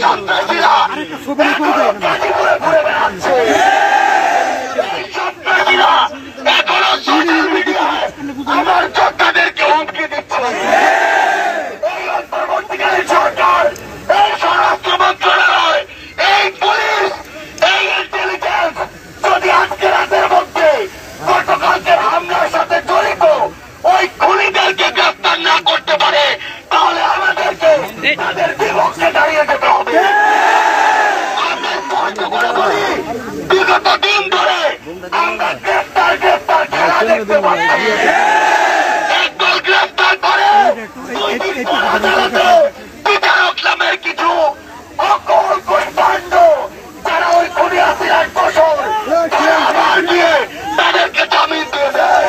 সন্ত্রাসীরা ঘুরে ঘুরে বেড়াচ্ছে। সন্ত্রাসীরা এখনো সোশ্যাল মিডিয়ায় আমার যোদ্ধাদেরকে হুমকি দিচ্ছে। এই অন্তর্বর্তীকালীন সরকার, এই স্বরাষ্ট্র মন্ত্রণালয়, এই পুলিশ, এই ইন্টেলিজেন্স যদি আজকে রাতের মধ্যে গতকালকের হামলার সাথে জড়িত ওই খুনিদেরকে গ্রেফতার না করতে পারে, তাহলে আমাদেরকে তাদের বিপক্ষে দাঁড়িয়ে যেতে হবে। আমরা স্পষ্ট করে বলি, বিগত দিন ধরে আমরা গ্রেফতার খেলা দেখতে পাচ্ছি। একদল গ্রেফতার করে দুই দিন পর আদালতে বিচারক নামের কিছু অকল কৈপাণ্ড যারা ওই খুনি হাসিনার ফসল তারা আবার গিয়ে তাদেরকে জামিন দিয়ে দেয়।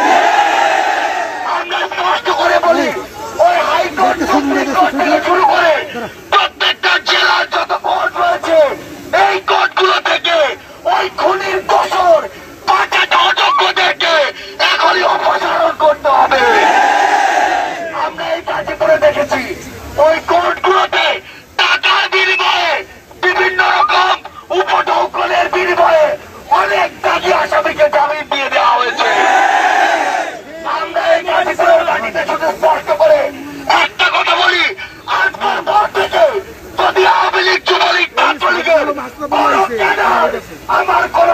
আমরা স্পষ্ট করে বলি, ওই হাইকোর্ট সুপ্রিম কোর্ট থেকে শুরু করে প্রত্যেকটা জেলার যত কোর্ট রয়েছে, এই কোর্টগুলো থেকে ওই খুনির দোষর পাঁচটা অযোগ্যদেরকে এখনই অপসারণ করতে হবে। আমরা এই কাজে করে দেখেছি, ওই কোর্টগুলোতে টাকার বিনিময়ে, বিভিন্ন রকম উপঢৌকনের বিনিময়ে অনেক দাগি আসামিকে জামিন দিয়ে দেওয়া হয়েছে। আমরা এই কাজে করে মাটিতে শুধু স্পষ্ট করে একটা কথা বলি, আজকের পর থেকে যদি আওয়ামী লীগ, যুবলীগ, ছাত্রলীগের আমার কোন